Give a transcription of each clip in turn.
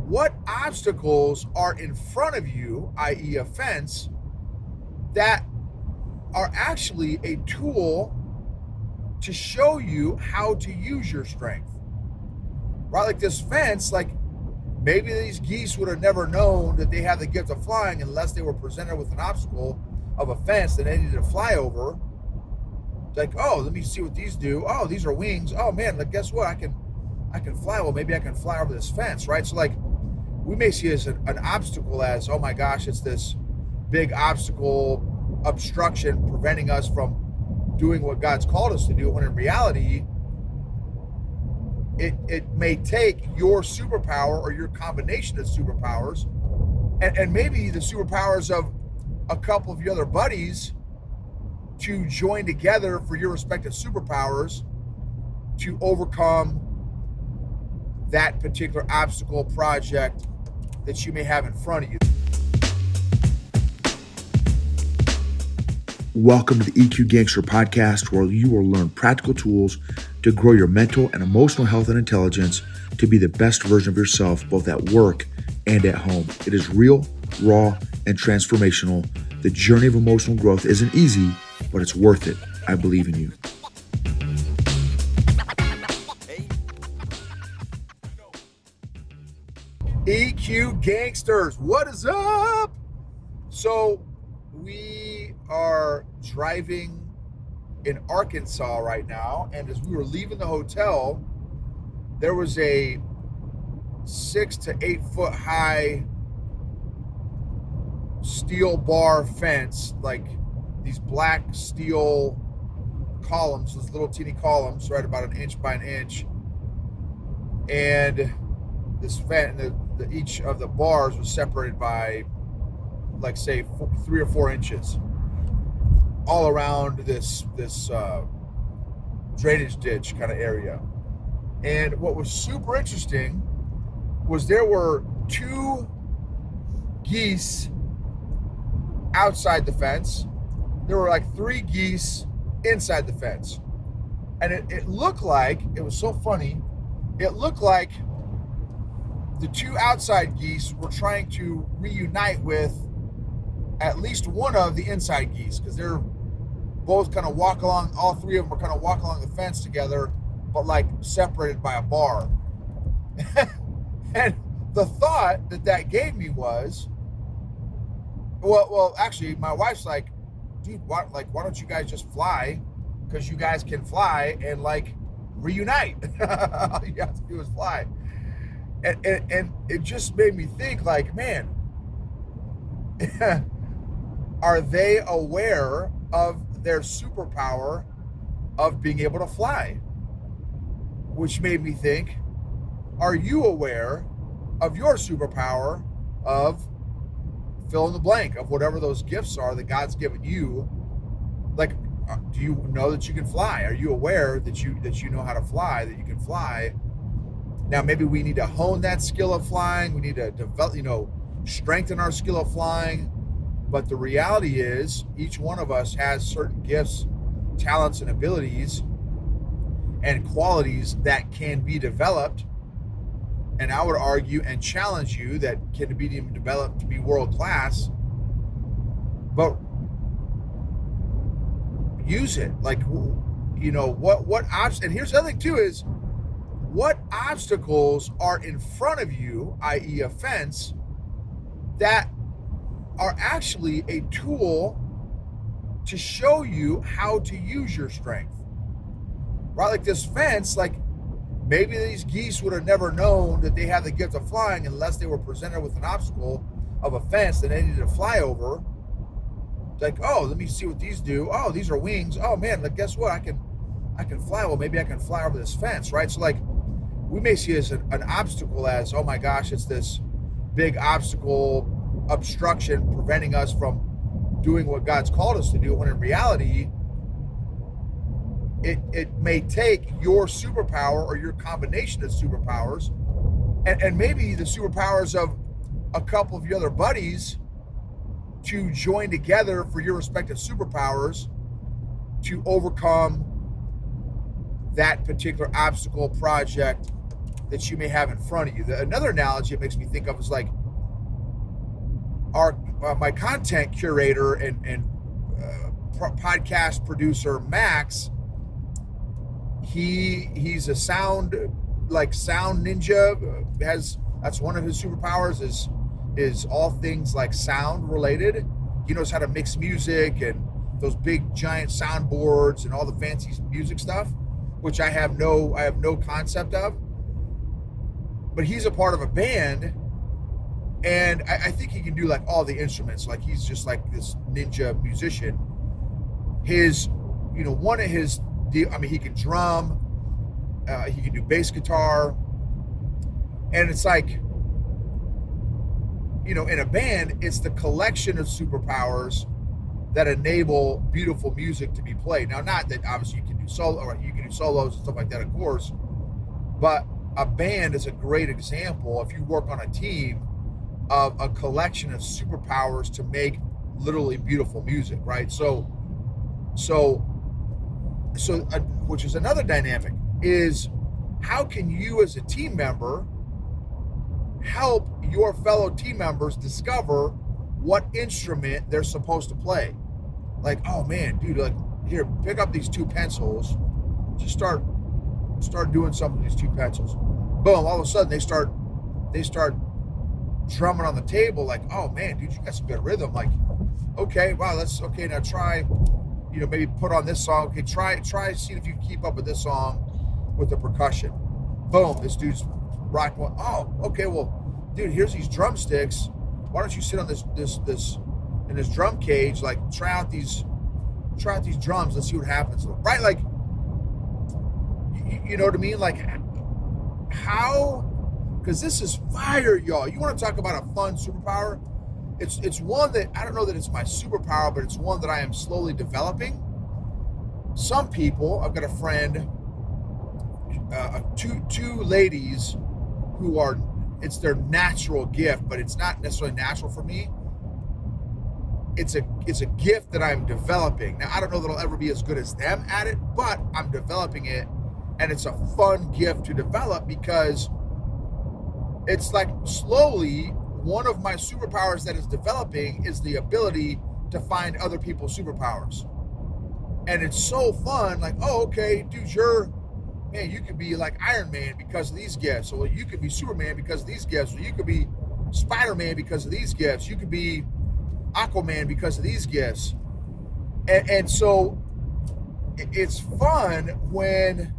what obstacles are in front of you, i.e. a fence, that are actually a tool to show you how to use your strength, right? Like this fence, like maybe these geese would have never known that they have the gift of flying unless they were presented with an obstacle of a fence that they needed to fly over. Like, oh, let me see what these do. Oh, these are wings. Oh man, like guess what? I can fly. Well, maybe I can fly over this fence, right? So like we may see it as an obstacle as, oh my gosh, it's this big obstacle, obstruction preventing us from doing what God's called us to do, when in reality, it may take your superpower or your combination of superpowers and maybe the superpowers of a couple of your other buddies to join together for your respective superpowers to overcome that particular obstacle project that you may have in front of you. Welcome to the EQ Gangster podcast, where you will learn practical tools to grow your mental and emotional health and intelligence to be the best version of yourself, both at work and at home. It is real, raw, and transformational. The journey of emotional growth isn't easy, but it's worth it. I believe in you. EQ Gangsters, what is up? So we are driving in Arkansas right now, and as we were leaving the hotel, there was a 6 to 8 foot high steel bar fence, like these black steel columns, those little teeny columns, right about an inch by an inch, and this fence, each of the bars was separated by, like, say 3 or 4 inches all around this drainage ditch kind of area. And what was super interesting was there were 2 geese outside the fence. There were like 3 geese inside the fence. And it looked like, it was so funny, it looked like the 2 outside geese were trying to reunite with at least one of the inside geese, because they're both kind of walk along, all 3 of them are kind of walk along the fence together, but like separated by a bar. And the thought that gave me was, well, actually, my wife's like, dude, why don't you guys just fly? Because you guys can fly and like reunite. All you have to do is fly. And it just made me think, like, man, are they aware of their superpower of being able to fly? Which made me think, are you aware of your superpower of fill in the blank of whatever those gifts are that God's given you? Like, do you know that you can fly? Are you aware that you know how to fly, that you can fly? Now, maybe we need to hone that skill of flying. We need to develop, strengthen our skill of flying. But the reality is, each one of us has certain gifts, talents, and abilities and qualities that can be developed. And I would argue and challenge you that can be even developed to be world class. But use it. Like, what and here's the other thing too is, what obstacles are in front of you, i.e. a fence, that are actually a tool to show you how to use your strength, right? Like this fence, like maybe these geese would have never known that they have the gift of flying unless they were presented with an obstacle of a fence that they needed to fly over. It's like, oh, let me see what these do. Oh, these are wings. Oh man, like guess what? I can fly. Well, maybe I can fly over this fence, right? So like we may see it as an obstacle as, oh my gosh, it's this big obstacle, obstruction preventing us from doing what God's called us to do, when in reality, it may take your superpower or your combination of superpowers and maybe the superpowers of a couple of your other buddies to join together for your respective superpowers to overcome that particular obstacle project that you may have in front of you. Another analogy it makes me think of is like my content curator and podcast producer Max. He's a sound ninja. That's one of his superpowers is all things like sound related. He knows how to mix music and those big giant soundboards and all the fancy music stuff, which I have no concept of. But he's a part of a band, and I think he can do like all the instruments. Like he's just like this ninja musician. He can drum, he can do bass guitar, and it's like, in a band, it's the collection of superpowers that enable beautiful music to be played. Now, not that obviously you can do solos and stuff like that, of course, but a band is a great example, if you work on a team, of a collection of superpowers to make literally beautiful music, right? So which is another dynamic, is how can you as a team member help your fellow team members discover what instrument they're supposed to play? Like, oh man, dude, like, here, pick up these 2 pencils, just start doing something with these 2 pencils. Boom, all of a sudden they start drumming on the table, like, oh man, dude, you got some good rhythm. Like, okay, wow, now try, maybe put on this song. Okay, try, see if you can keep up with this song with the percussion. Boom, this dude's rocking. Oh, okay, well, dude, here's these drumsticks. Why don't you sit on this in this drum cage? Like, try out these drums. Let's see what happens. Right? Like, you know what I mean? Like, how? Because this is fire, y'all. You want to talk about a fun superpower? It's one that, I don't know that it's my superpower, but it's one that I am slowly developing. Some people, I've got a friend, two ladies who are, it's their natural gift, but it's not necessarily natural for me. It's a gift that I'm developing. Now, I don't know that I'll ever be as good as them at it, but I'm developing it, and it's a fun gift to develop, because it's like slowly one of my superpowers that is developing is the ability to find other people's superpowers. And it's so fun, like, oh, okay, dude, you could be like Iron Man because of these gifts. Or you could be Superman because of these gifts. Or you could be Spider-Man because of these gifts. You could be Aquaman because of these gifts. And so it's fun when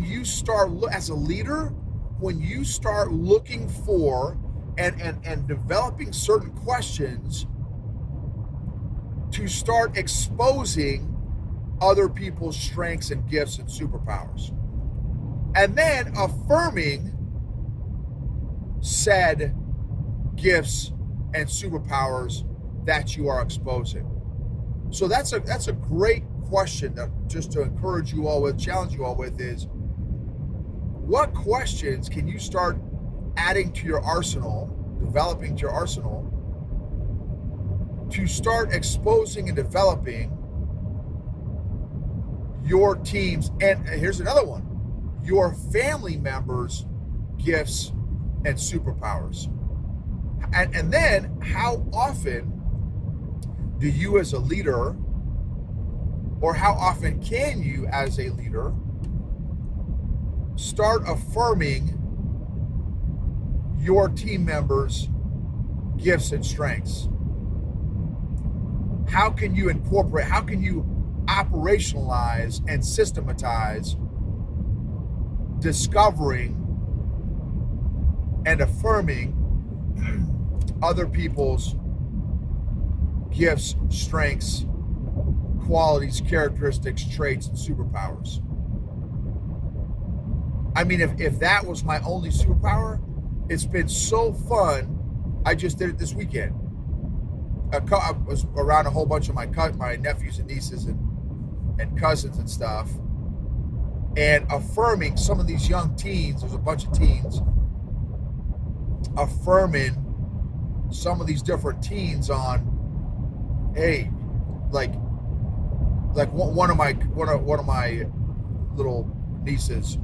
you start, as a leader, when you start looking for and developing certain questions to start exposing other people's strengths and gifts and superpowers, and then affirming said gifts and superpowers that you are exposing. So that's a great question that, just to encourage you all with, challenge you all with, is what questions can you start adding to your arsenal, developing to your arsenal, to start exposing and developing your teams, and here's another one, your family members' gifts and superpowers. And then how often do you as a leader, or how often can you as a leader, start affirming your team members' gifts and strengths? How can you incorporate, how can you operationalize and systematize discovering and affirming other people's gifts, strengths, qualities, characteristics, traits, and superpowers? I mean, if that was my only superpower, it's been so fun. I just did it this weekend. I was around a whole bunch of my nephews and nieces and cousins and stuff, and affirming some of these young teens. There's a bunch of teens. Affirming some of these different teens on, hey, like one of my little nieces,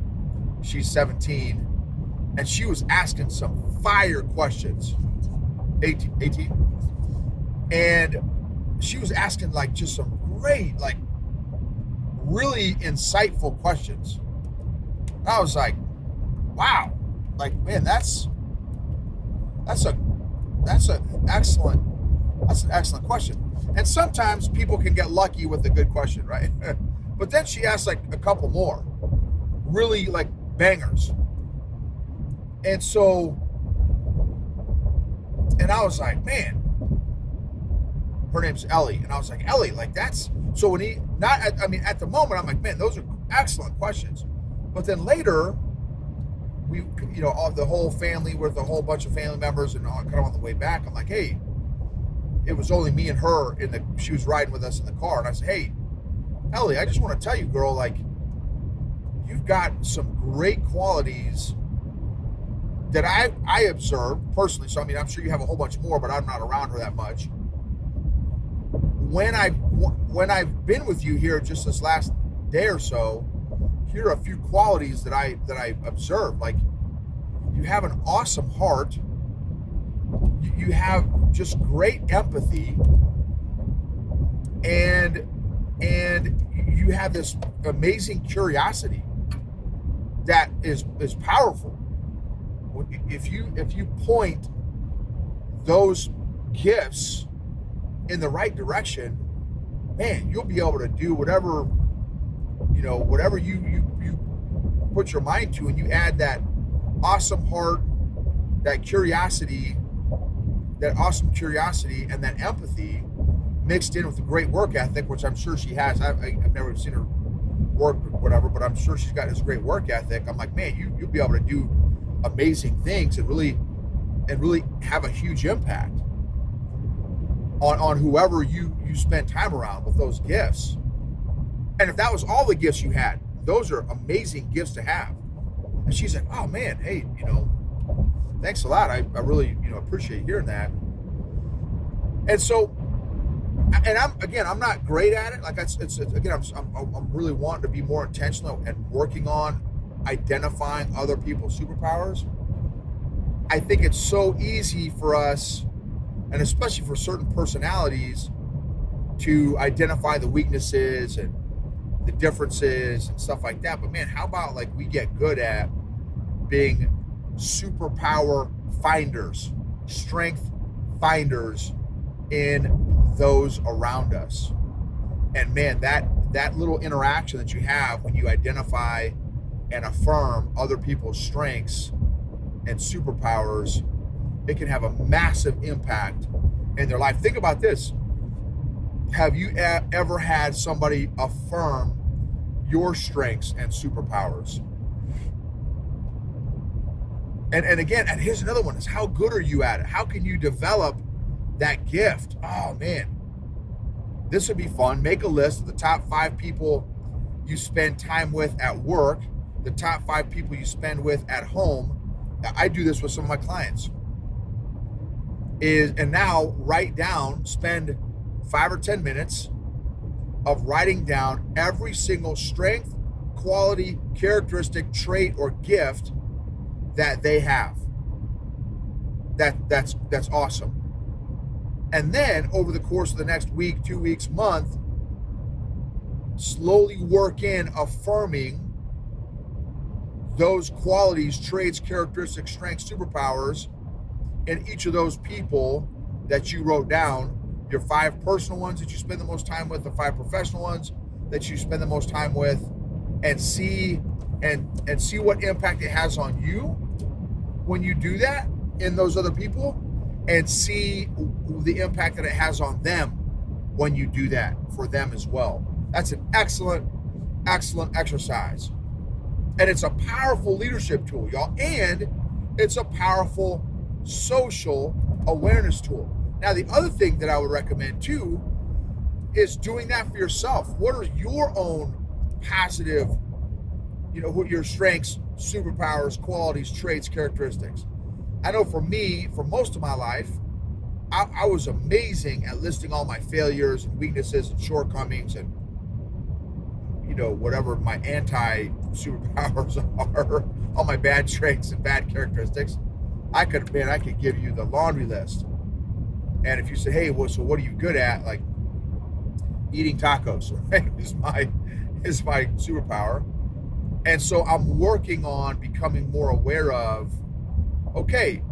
She's 17, and she was asking some fire questions. 18. And she was asking like just some great, like really insightful questions. I was like, wow, like, man, that's an excellent question. And sometimes people can get lucky with a good question, right? But then she asked like a couple more, really like bangers. And so, and I was like, man, her name's Ellie. And I was like, Ellie, like that's, so when at the moment, I'm like, man, those are excellent questions. But then later, we, the whole family with a whole bunch of family members, and kind of on the way back, I'm like, hey, it was only me and her she was riding with us in the car. And I said, hey, Ellie, I just want to tell you, girl, like, you've got some great qualities that I observed personally. So, I mean, I'm sure you have a whole bunch more, but I'm not around her that much. When I've been with you here just this last day or so, here are a few qualities that I observed. Like, you have an awesome heart. You have just great empathy, and you have this amazing curiosity that is powerful. If you point those gifts in the right direction, man, you'll be able to do whatever you put your mind to, and you add that awesome heart, that awesome curiosity, and that empathy mixed in with a great work ethic, which I'm sure she has. I've never seen her work or whatever, but I'm sure she's got this great work ethic. I'm like, man, you'll be able to do amazing things and really have a huge impact on whoever you spend time around with those gifts. And if that was all the gifts you had, those are amazing gifts to have. And she's like, oh man, hey, thanks a lot. I really, appreciate hearing that. And so, and I'm not great at it. Like I'm really wanting to be more intentional and working on identifying other people's superpowers. I think it's so easy for us, and especially for certain personalities, to identify the weaknesses and the differences and stuff like that. But man, how about like we get good at being superpower finders, strength finders in those around us. And man, that little interaction that you have when you identify and affirm other people's strengths and superpowers, it can have a massive impact in their life. Think about this. Have you ever had somebody affirm your strengths and superpowers? And again, and here's another one, is how good are you at it? How can you develop that gift? Oh man, this would be fun. Make a list of the top 5 people you spend time with at work, the top 5 people you spend with at home. I do this with some of my clients. And now spend 5 or 10 minutes of writing down every single strength, quality, characteristic, trait, or gift that they have. That's awesome. And then over the course of the next week, 2 weeks, month, slowly work in affirming those qualities, traits, characteristics, strengths, superpowers in each of those people that you wrote down. Your 5 personal ones that you spend the most time with, the 5 professional ones that you spend the most time with, and see what impact it has on you when you do that in those other people, and see the impact that it has on them when you do that for them as well. That's an excellent exercise. And it's a powerful leadership tool, y'all. And it's a powerful social awareness tool. Now, the other thing that I would recommend too is doing that for yourself. What are your own positive, what your strengths, superpowers, qualities, traits, characteristics? I know for me, for most of my life, I was amazing at listing all my failures and weaknesses and shortcomings and, whatever my anti-superpowers are. all my bad traits and bad characteristics, I could give you the laundry list. And if you say, hey, well, so what are you good at? Like eating tacos, right? is my superpower. And so I'm working on becoming more aware of, okay,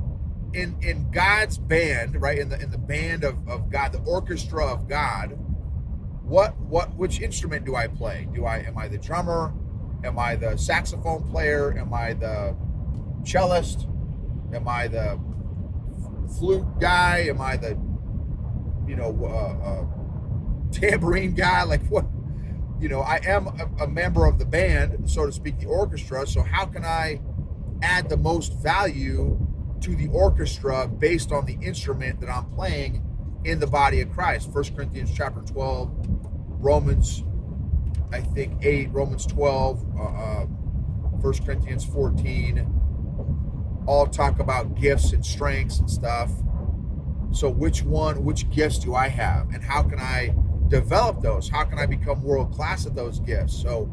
in God's band, right? In the band of God, the orchestra of God, which instrument do I play? Am I the drummer? Am I the saxophone player? Am I the cellist? Am I the flute guy? Am I the tambourine guy? Like what? I am a member of the band, so to speak, the orchestra. So how can I add the most value to the orchestra based on the instrument that I'm playing in the body of Christ? 1 Corinthians chapter 12, Romans, I think 8, Romans 12, 1 Corinthians 14, all talk about gifts and strengths and stuff. So which gifts do I have, and how can I develop those? How can I become world class at those gifts? So,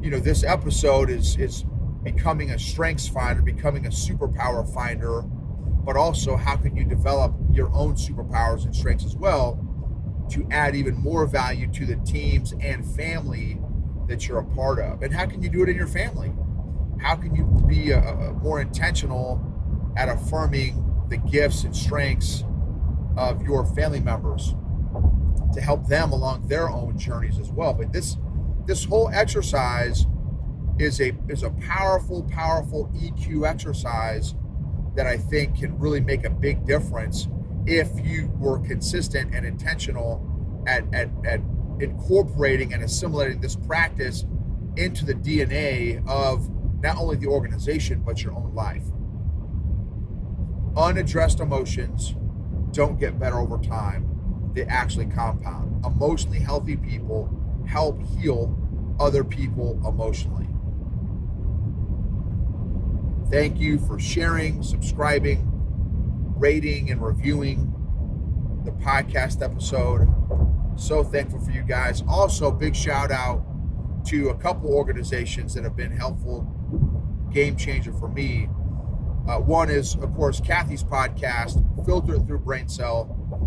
this episode is becoming a strengths finder, becoming a superpower finder, but also how can you develop your own superpowers and strengths as well to add even more value to the teams and family that you're a part of? And how can you do it in your family? How can you be more intentional at affirming the gifts and strengths of your family members to help them along their own journeys as well? But this whole exercise is a powerful EQ exercise that I think can really make a big difference if you were consistent and intentional at incorporating and assimilating this practice into the DNA of not only the organization but your own life. Unaddressed emotions don't get better over time. They actually compound. Emotionally healthy people help heal other people emotionally. Thank you for sharing, subscribing, rating, and reviewing the podcast episode. So thankful for you guys. Also, big shout out to a couple organizations that have been helpful, game changer for me. One is, of course, Kathy's podcast, Filter It Through Brain Cell,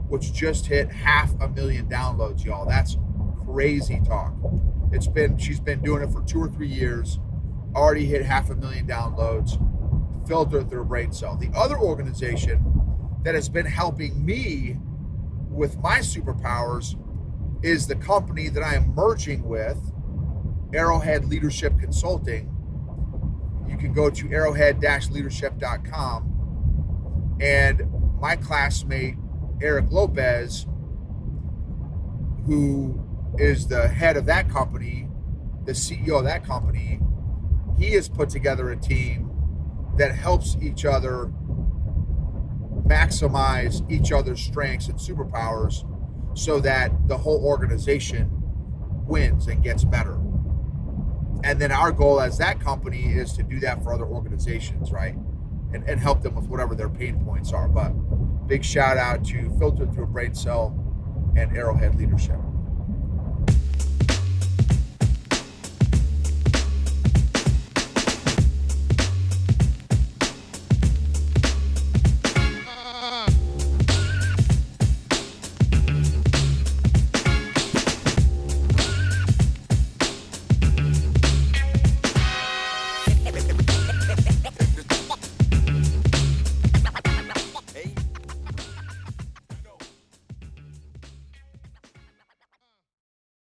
which just hit 500,000 downloads, y'all. That's crazy talk. She's been doing it for 2 or 3 years, already hit 500,000 downloads. Filter It Through Brain Cell. The other organization that has been helping me with my superpowers is the company that I am merging with, Arrowhead Leadership Consulting. You can go to arrowhead-leadership.com, and my classmate Eric Lopez, who is the head of that company, the CEO of that company, he has put together a team that helps each other maximize each other's strengths and superpowers so that the whole organization wins and gets better. And then our goal as that company is to do that for other organizations, right? And help them with whatever their pain points are. But big shout out to Filter Through Brain Cell and Arrowhead Leadership.